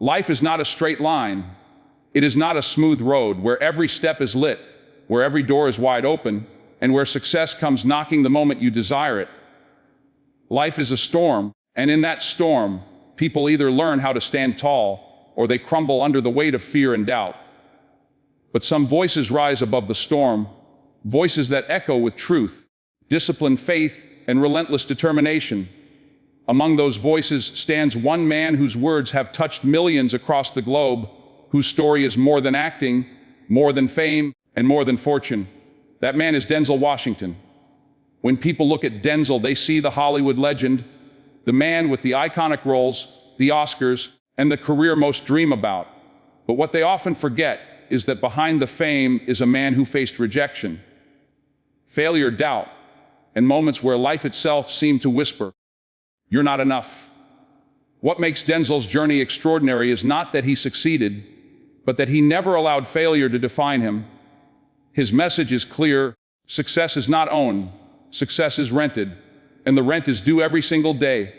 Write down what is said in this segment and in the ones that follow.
Life is not a straight line. It is not a smooth road where every step is lit, where every door is wide open, and where success comes knocking the moment you desire it. Life is a storm, and in that storm, people either learn how to stand tall, or they crumble under the weight of fear and doubt. But some voices rise above the storm, voices that echo with truth, discipline, faith, and relentless determination. Among those voices stands one man whose words have touched millions across the globe, whose story is more than acting, more than fame, and more than fortune. That man is Denzel Washington. When people look at Denzel, they see the Hollywood legend, the man with the iconic roles, the Oscars, and the career most dream about. But what they often forget is that behind the fame is a man who faced rejection, failure, doubt, and moments where life itself seemed to whisper, "You're not enough." What makes Denzel's journey extraordinary is not that he succeeded, but that he never allowed failure to define him. His message is clear: success is not owned, success is rented, and the rent is due every single day.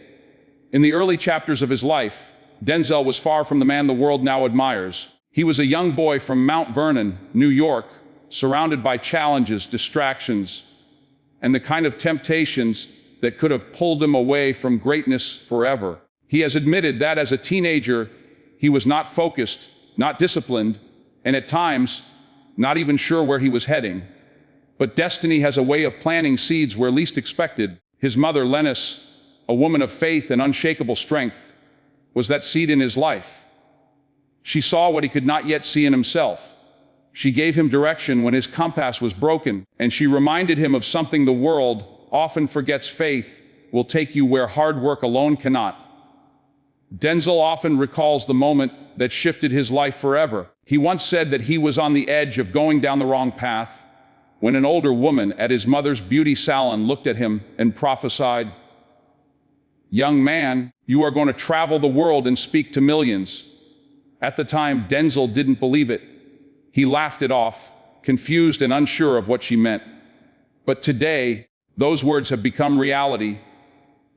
In the early chapters of his life, Denzel was far from the man the world now admires. He was a young boy from Mount Vernon, New York, surrounded by challenges, distractions, and the kind of temptations that could have pulled him away from greatness forever. He has admitted that as a teenager, he was not focused, not disciplined, and at times, not even sure where he was heading. But destiny has a way of planting seeds where least expected. His mother, Lennis, a woman of faith and unshakable strength, was that seed in his life. She saw what he could not yet see in himself. She gave him direction when his compass was broken, and she reminded him of something the world often forgets: faith will take you where hard work alone cannot. Denzel often recalls the moment that shifted his life forever. He once said that he was on the edge of going down the wrong path when an older woman at his mother's beauty salon looked at him and prophesied, "Young man, you are going to travel the world and speak to millions." At the time, Denzel didn't believe it. He laughed it off, confused and unsure of what she meant. But today, those words have become reality.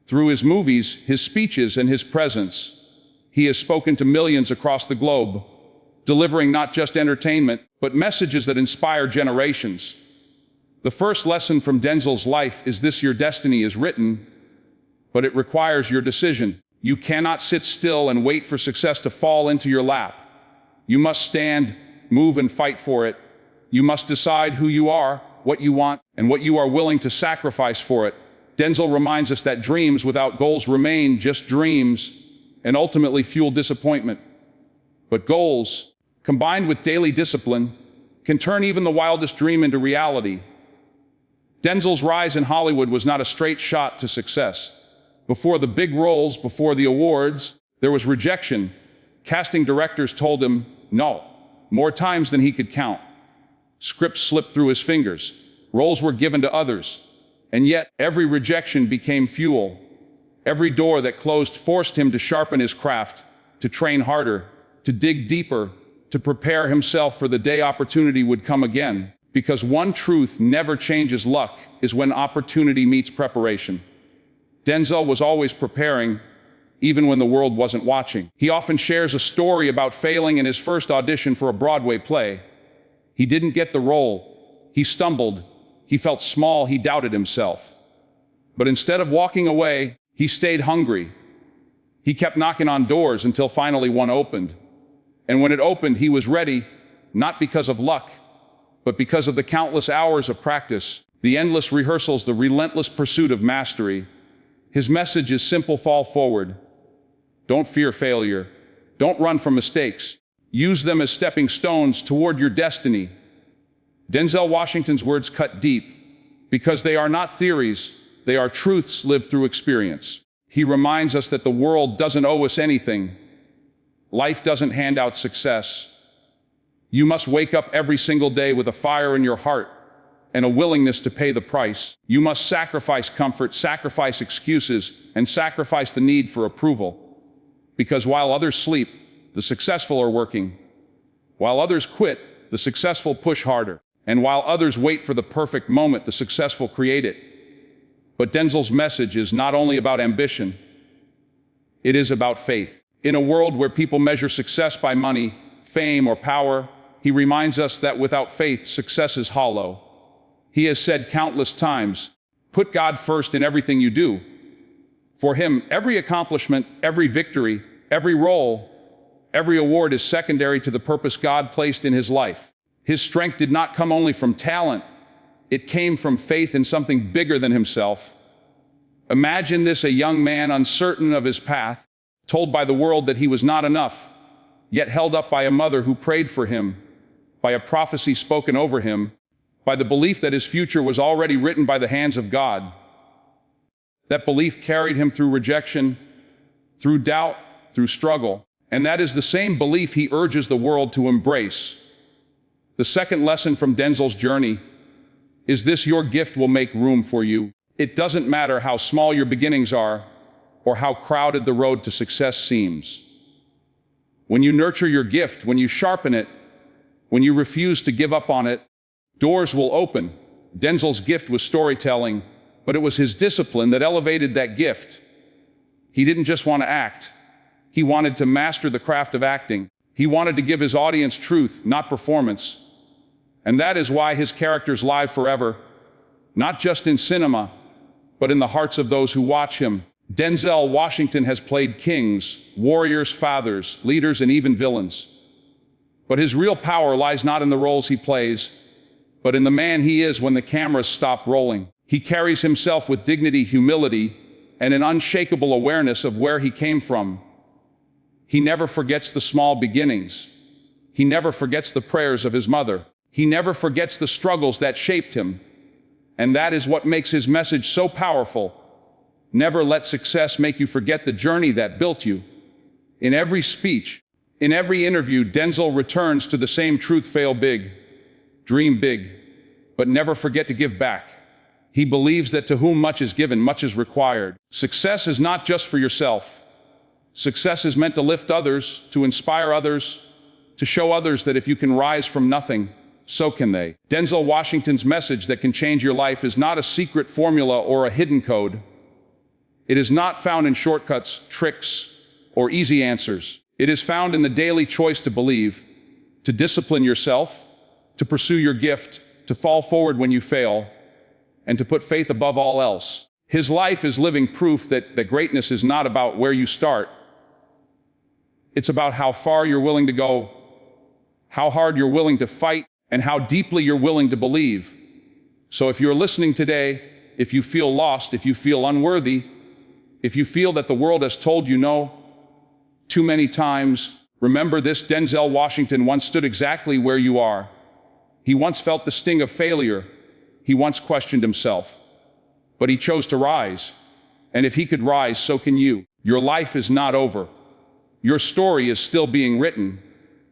Through his movies, his speeches, and his presence, he has spoken to millions across the globe, delivering not just entertainment, but messages that inspire generations. The first lesson from Denzel's life is this: your destiny is written, but it requires your decision. You cannot sit still and wait for success to fall into your lap. You must stand, move, and fight for it. You must decide who you are, what you want, and what you are willing to sacrifice for it. Denzel reminds us that dreams without goals remain just dreams and ultimately fuel disappointment. But goals, combined with daily discipline, can turn even the wildest dream into reality. Denzel's rise in Hollywood was not a straight shot to success. Before the big roles, before the awards, there was rejection. Casting directors told him no, more times than he could count. Scripts slipped through his fingers. Roles were given to others. And yet, every rejection became fuel. Every door that closed forced him to sharpen his craft, to train harder, to dig deeper, to prepare himself for the day opportunity would come again. Because one truth never changes luck is when opportunity meets preparation. Denzel was always preparing, even when the world wasn't watching. He often shares a story about failing in his first audition for a Broadway play. He didn't get the role. He stumbled. He felt small. He doubted himself. But instead of walking away, he stayed hungry. He kept knocking on doors until finally one opened. And when it opened, he was ready, not because of luck, but because of the countless hours of practice, the endless rehearsals, the relentless pursuit of mastery. His message is simple: fall forward. Don't fear failure. Don't run from mistakes. Use them as stepping stones toward your destiny. Denzel Washington's words cut deep because they are not theories, they are truths lived through experience. He reminds us that the world doesn't owe us anything. Life doesn't hand out success. You must wake up every single day with a fire in your heart and a willingness to pay the price. You must sacrifice comfort, sacrifice excuses, and sacrifice the need for approval. Because while others sleep, the successful are working. While others quit, the successful push harder. And while others wait for the perfect moment, the successful create it. But Denzel's message is not only about ambition, it is about faith. In a world where people measure success by money, fame, or power, he reminds us that without faith, success is hollow. He has said countless times, put God first in everything you do. For him, every accomplishment, every victory, every role, every award is secondary to the purpose God placed in his life. His strength did not come only from talent. It came from faith in something bigger than himself. Imagine this: a young man uncertain of his path, told by the world that he was not enough, yet held up by a mother who prayed for him, by a prophecy spoken over him, by the belief that his future was already written by the hands of God. That belief carried him through rejection, through doubt, through struggle, and that is the same belief he urges the world to embrace. The second lesson from Denzel's journey is this: your gift will make room for you. It doesn't matter how small your beginnings are or how crowded the road to success seems. When you nurture your gift, when you sharpen it, when you refuse to give up on it, doors will open. Denzel's gift was storytelling, but it was his discipline that elevated that gift. He didn't just want to act. He wanted to master the craft of acting. He wanted to give his audience truth, not performance. And that is why his characters live forever, not just in cinema, but in the hearts of those who watch him. Denzel Washington has played kings, warriors, fathers, leaders, and even villains. But his real power lies not in the roles he plays, but in the man he is when the cameras stop rolling. He carries himself with dignity, humility, and an unshakable awareness of where he came from. He never forgets the small beginnings. He never forgets the prayers of his mother. He never forgets the struggles that shaped him. And that is what makes his message so powerful. Never let success make you forget the journey that built you. In every speech, in every interview, Denzel returns to the same truth: fail big, dream big, but never forget to give back. He believes that to whom much is given, much is required. Success is not just for yourself. Success is meant to lift others, to inspire others, to show others that if you can rise from nothing, so can they. Denzel Washington's message that can change your life is not a secret formula or a hidden code. It is not found in shortcuts, tricks, or easy answers. It is found in the daily choice to believe, to discipline yourself, to pursue your gift, to fall forward when you fail, and to put faith above all else. His life is living proof that greatness is not about where you start. It's about how far you're willing to go, how hard you're willing to fight, and how deeply you're willing to believe. So if you're listening today, if you feel lost, if you feel unworthy, if you feel that the world has told you no too many times, remember this: Denzel Washington once stood exactly where you are. He once felt the sting of failure. He once questioned himself. But he chose to rise. And if he could rise, so can you. Your life is not over. Your story is still being written.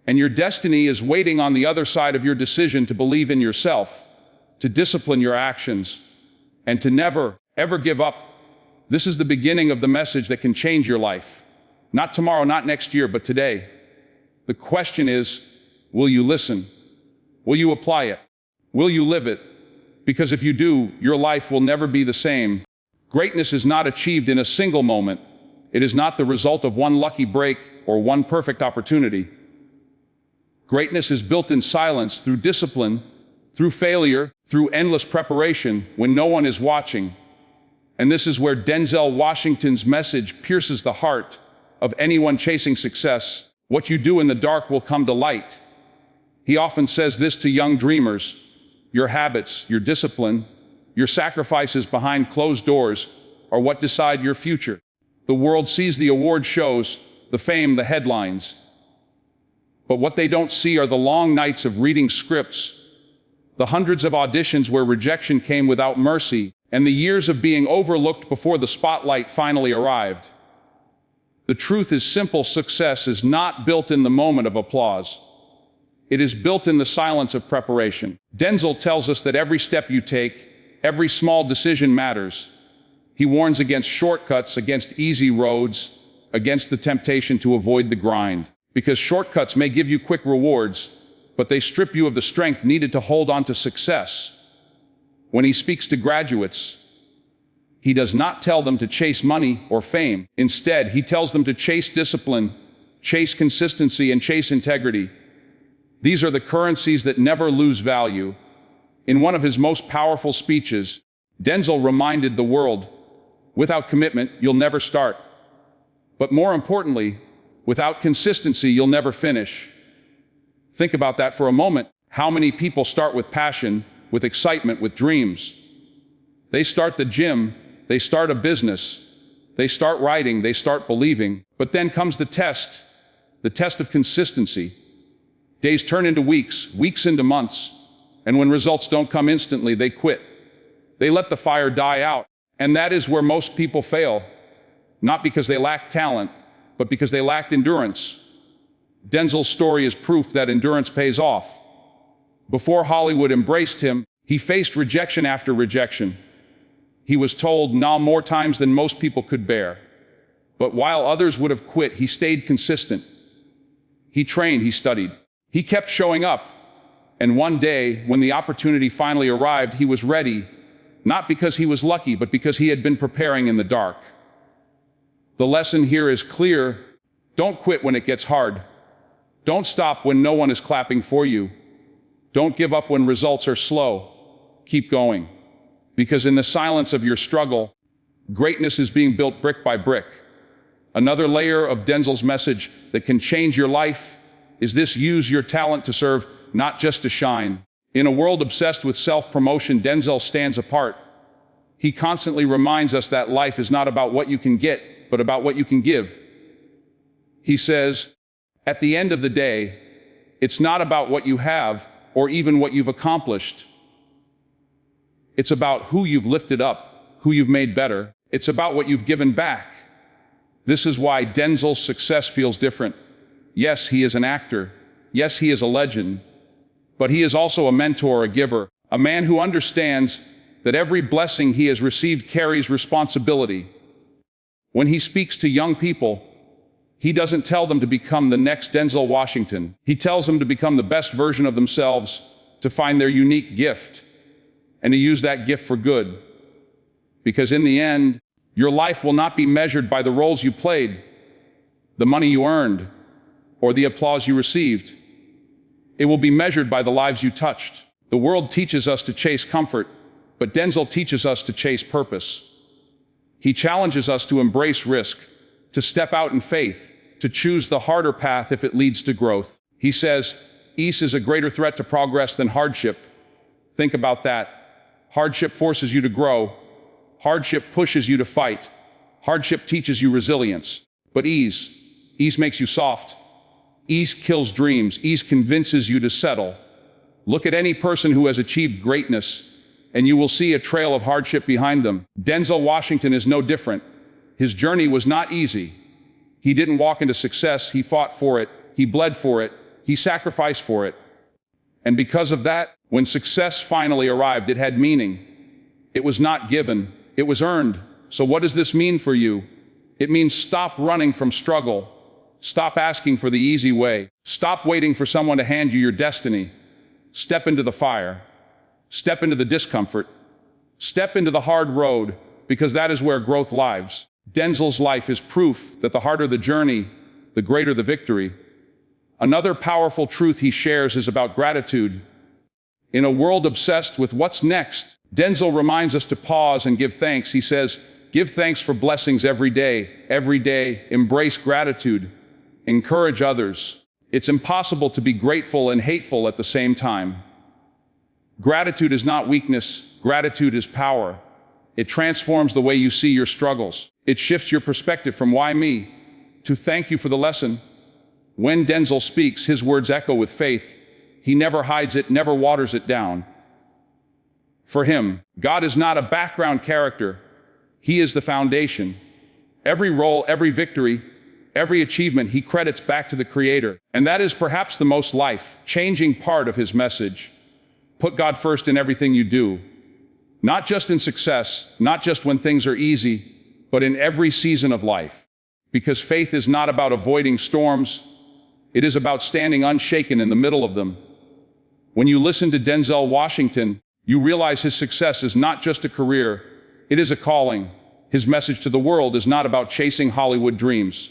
And your destiny is waiting on the other side of your decision to believe in yourself, to discipline your actions, and to never, ever give up. This is the beginning of the message that can change your life. Not tomorrow, not next year, but today. The question is, will you listen? Will you apply it? Will you live it? Because if you do, your life will never be the same. Greatness is not achieved in a single moment. It is not the result of one lucky break or one perfect opportunity. Greatness is built in silence, through discipline, through failure, through endless preparation, when no one is watching. And this is where Denzel Washington's message pierces the heart of anyone chasing success. What you do in the dark will come to light. He often says this to young dreamers: your habits, your discipline, your sacrifices behind closed doors are what decide your future. The world sees the award shows, the fame, the headlines. But what they don't see are the long nights of reading scripts, the hundreds of auditions where rejection came without mercy, and the years of being overlooked before the spotlight finally arrived. The truth is simple: success is not built in the moment of applause. It is built in the silence of preparation. Denzel tells us that every step you take, every small decision matters. He warns against shortcuts, against easy roads, against the temptation to avoid the grind. Because shortcuts may give you quick rewards, but they strip you of the strength needed to hold on to success. When he speaks to graduates, he does not tell them to chase money or fame. Instead, he tells them to chase discipline, chase consistency, and chase integrity. These are the currencies that never lose value. In one of his most powerful speeches, Denzel reminded the world, without commitment, you'll never start. But more importantly, without consistency, you'll never finish. Think about that for a moment. How many people start with passion, with excitement, with dreams? They start the gym, they start a business, they start writing, they start believing. But then comes the test of consistency. Days turn into weeks, weeks into months, and when results don't come instantly, they quit. They let the fire die out. And that is where most people fail, not because they lack talent, but because they lacked endurance. Denzel's story is proof that endurance pays off. Before Hollywood embraced him, he faced rejection after rejection. He was told no more times than most people could bear. But while others would have quit, he stayed consistent. He trained, he studied. He kept showing up. And one day, when the opportunity finally arrived, he was ready, not because he was lucky, but because he had been preparing in the dark. The lesson here is clear. Don't quit when it gets hard. Don't stop when no one is clapping for you. Don't give up when results are slow. Keep going. Because in the silence of your struggle, greatness is being built brick by brick. Another layer of Denzel's message that can change your life is this: use your talent to serve, not just to shine. In a world obsessed with self-promotion, Denzel stands apart. He constantly reminds us that life is not about what you can get, but about what you can give. He says, at the end of the day, it's not about what you have or even what you've accomplished. It's about who you've lifted up, who you've made better. It's about what you've given back. This is why Denzel's success feels different. Yes, he is an actor. Yes, he is a legend. But he is also a mentor, a giver, a man who understands that every blessing he has received carries responsibility. When he speaks to young people, he doesn't tell them to become the next Denzel Washington. He tells them to become the best version of themselves, to find their unique gift, and to use that gift for good. Because in the end, your life will not be measured by the roles you played, the money you earned, or the applause you received. It will be measured by the lives you touched. The world teaches us to chase comfort, but Denzel teaches us to chase purpose. He challenges us to embrace risk, to step out in faith, to choose the harder path if it leads to growth. He says, ease is a greater threat to progress than hardship. Think about that. Hardship forces you to grow. Hardship pushes you to fight. Hardship teaches you resilience. But ease makes you soft. Ease kills dreams. Ease convinces you to settle. Look at any person who has achieved greatness, and you will see a trail of hardship behind them. Denzel Washington is no different. His journey was not easy. He didn't walk into success. He fought for it. He bled for it. He sacrificed for it. And because of that, when success finally arrived, it had meaning. It was not given. It was earned. So what does this mean for you? It means stop running from struggle. Stop asking for the easy way. Stop waiting for someone to hand you your destiny. Step into the fire. Step into the discomfort. Step into the hard road, because that is where growth lives. Denzel's life is proof that the harder the journey, the greater the victory. Another powerful truth he shares is about gratitude. In a world obsessed with what's next, Denzel reminds us to pause and give thanks. He says, give thanks for blessings every day. Every day, embrace gratitude. Encourage others. It's impossible to be grateful and hateful at the same time. Gratitude is not weakness. Gratitude is power. It transforms the way you see your struggles. It shifts your perspective from why me to thank you for the lesson. When Denzel speaks, his words echo with faith. He never hides it, never waters it down. For him, God is not a background character. He is the foundation. Every role, every victory, every achievement he credits back to the Creator. And that is perhaps the most life-changing part of his message. Put God first in everything you do. Not just in success, not just when things are easy, but in every season of life. Because faith is not about avoiding storms. It is about standing unshaken in the middle of them. When you listen to Denzel Washington, you realize his success is not just a career, it is a calling. His message to the world is not about chasing Hollywood dreams.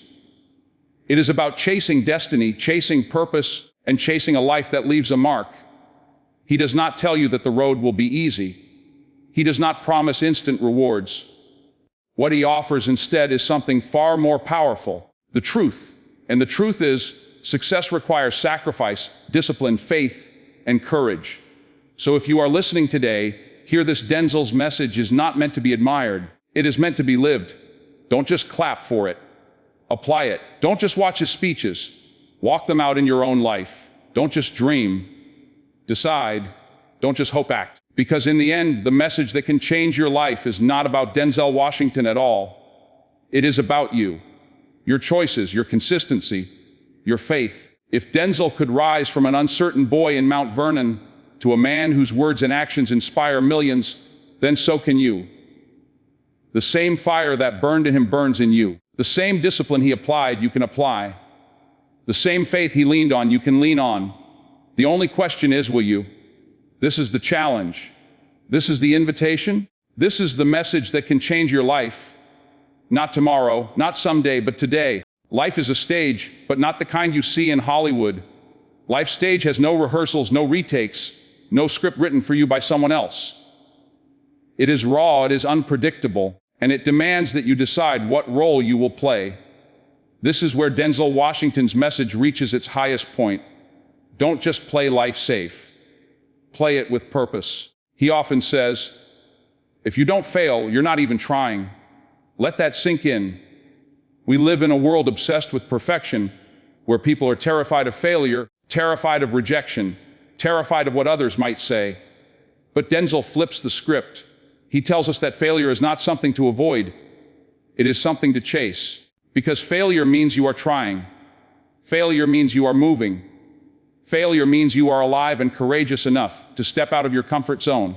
It is about chasing destiny, chasing purpose, and chasing a life that leaves a mark. He does not tell you that the road will be easy. He does not promise instant rewards. What he offers instead is something far more powerful, the truth. And the truth is, success requires sacrifice, discipline, faith, and courage. So if you are listening today, hear this: Denzel's message is not meant to be admired. It is meant to be lived. Don't just clap for it. Apply it. Don't just watch his speeches. Walk them out in your own life. Don't just dream. Decide. Don't just hope, act. Because in the end, the message that can change your life is not about Denzel Washington at all. It is about you, your choices, your consistency, your faith. If Denzel could rise from an uncertain boy in Mount Vernon to a man whose words and actions inspire millions, then so can you. The same fire that burned in him burns in you. The same discipline he applied, you can apply. The same faith he leaned on, you can lean on. The only question is, will you? This is the challenge. This is the invitation. This is the message that can change your life. Not tomorrow, not someday, but today. Life is a stage, but not the kind you see in Hollywood. Life's stage has no rehearsals, no retakes, no script written for you by someone else. It is raw, it is unpredictable, and it demands that you decide what role you will play. This is where Denzel Washington's message reaches its highest point. Don't just play life safe. Play it with purpose. He often says, if you don't fail, you're not even trying. Let that sink in. We live in a world obsessed with perfection, where people are terrified of failure, terrified of rejection, terrified of what others might say. But Denzel flips the script. He tells us that failure is not something to avoid. It is something to chase. Because failure means you are trying. Failure means you are moving. Failure means you are alive and courageous enough to step out of your comfort zone.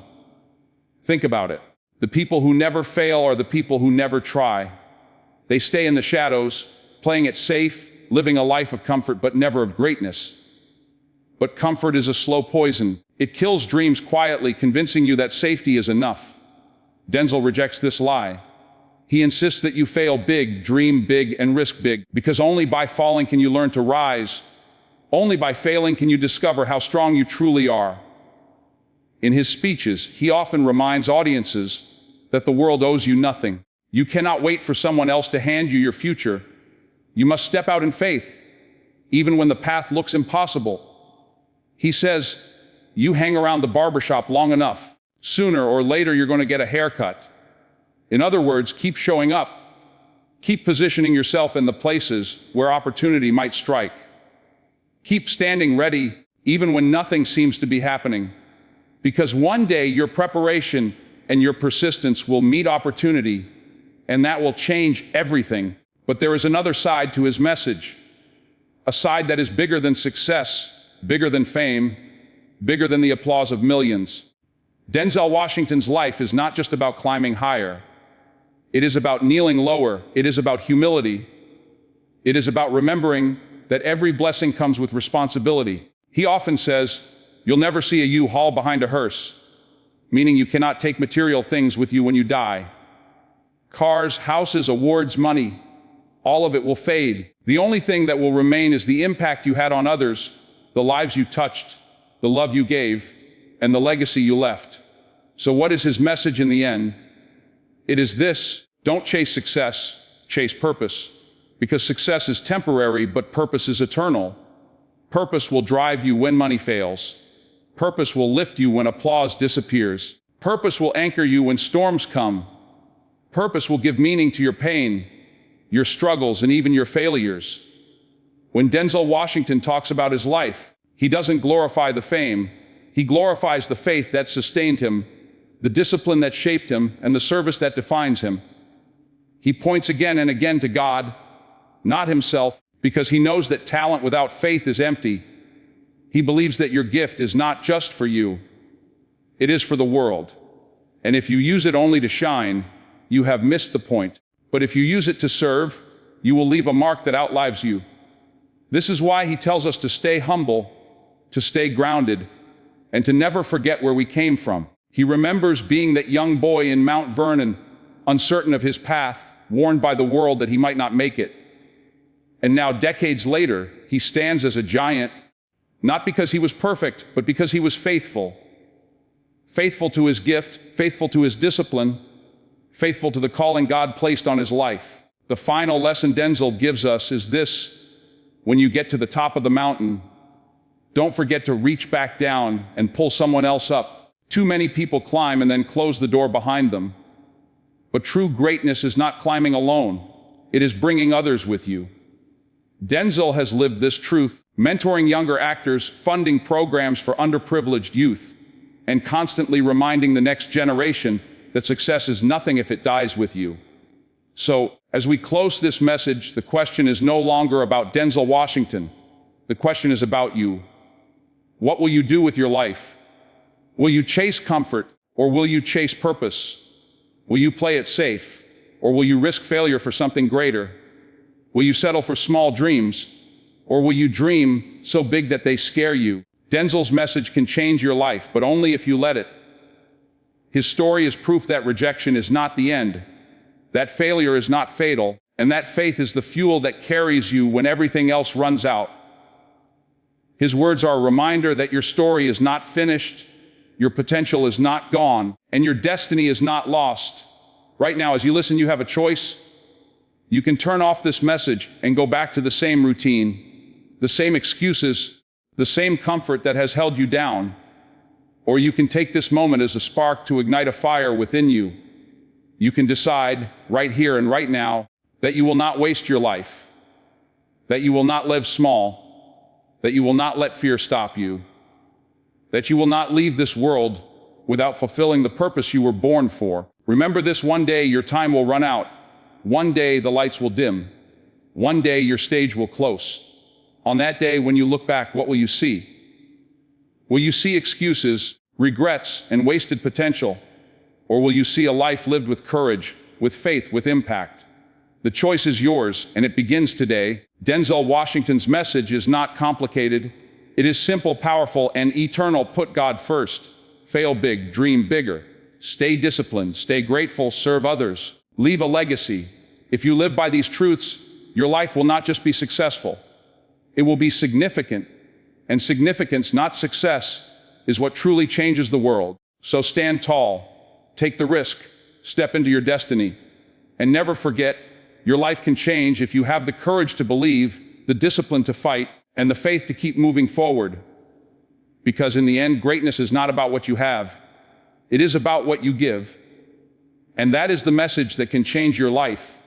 Think about it. The people who never fail are the people who never try. They stay in the shadows, playing it safe, living a life of comfort but never of greatness. But comfort is a slow poison. It kills dreams quietly, convincing you that safety is enough. Denzel rejects this lie. He insists that you fail big, dream big, and risk big, because only by falling can you learn to rise. Only by failing can you discover how strong you truly are. In his speeches, he often reminds audiences that the world owes you nothing. You cannot wait for someone else to hand you your future. You must step out in faith, even when the path looks impossible. He says, you hang around the barbershop long enough. Sooner or later, you're going to get a haircut. In other words, keep showing up. Keep positioning yourself in the places where opportunity might strike. Keep standing ready, even when nothing seems to be happening. Because one day your preparation and your persistence will meet opportunity, and that will change everything. But there is another side to his message. A side that is bigger than success, bigger than fame, bigger than the applause of millions. Denzel Washington's life is not just about climbing higher. It is about kneeling lower. It is about humility. It is about remembering that every blessing comes with responsibility. He often says, you'll never see a U-Haul behind a hearse, meaning you cannot take material things with you when you die. Cars, houses, awards, money, all of it will fade. The only thing that will remain is the impact you had on others, the lives you touched, the love you gave, and the legacy you left. So what is his message in the end? It is this: don't chase success, chase purpose. Because success is temporary, but purpose is eternal. Purpose will drive you when money fails. Purpose will lift you when applause disappears. Purpose will anchor you when storms come. Purpose will give meaning to your pain, your struggles, and even your failures. When Denzel Washington talks about his life, he doesn't glorify the fame. He glorifies the faith that sustained him, the discipline that shaped him, and the service that defines him. He points again and again to God, not himself, because he knows that talent without faith is empty. He believes that your gift is not just for you. It is for the world. And if you use it only to shine, you have missed the point. But if you use it to serve, you will leave a mark that outlives you. This is why he tells us to stay humble, to stay grounded, and to never forget where we came from. He remembers being that young boy in Mount Vernon, uncertain of his path, warned by the world that he might not make it. And now, decades later, he stands as a giant, not because he was perfect, but because he was faithful. Faithful to his gift, faithful to his discipline, faithful to the calling God placed on his life. The final lesson Denzel gives us is this: when you get to the top of the mountain, don't forget to reach back down and pull someone else up. Too many people climb and then close the door behind them. But true greatness is not climbing alone. It is bringing others with you. Denzel has lived this truth, mentoring younger actors, funding programs for underprivileged youth, and constantly reminding the next generation that success is nothing if it dies with you. So, as we close this message, the question is no longer about Denzel Washington. The question is about you. What will you do with your life? Will you chase comfort, or will you chase purpose? Will you play it safe, or will you risk failure for something greater? Will you settle for small dreams, or will you dream so big that they scare you? Denzel's message can change your life, but only if you let it. His story is proof that rejection is not the end, that failure is not fatal, and that faith is the fuel that carries you when everything else runs out. His words are a reminder that your story is not finished, your potential is not gone, and your destiny is not lost. Right now, as you listen, you have a choice. You can turn off this message and go back to the same routine, the same excuses, the same comfort that has held you down. Or you can take this moment as a spark to ignite a fire within you. You can decide, right here and right now, that you will not waste your life, that you will not live small, that you will not let fear stop you, that you will not leave this world without fulfilling the purpose you were born for. Remember this: one day your time will run out. One day the lights will dim. One day your stage will close. On that day, when you look back, what will you see? Will you see excuses, regrets, and wasted potential? Or will you see a life lived with courage, with faith, with impact? The choice is yours, and it begins today. Denzel Washington's message is not complicated. It is simple, powerful, and eternal. Put God first. Fail big, dream bigger. Stay disciplined, stay grateful, serve others. Leave a legacy. If you live by these truths, your life will not just be successful. It will be significant. And significance, not success, is what truly changes the world. So stand tall, take the risk, step into your destiny, and never forget, your life can change if you have the courage to believe, the discipline to fight, and the faith to keep moving forward. Because in the end, greatness is not about what you have. It is about what you give. And that is the message that can change your life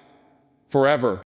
forever.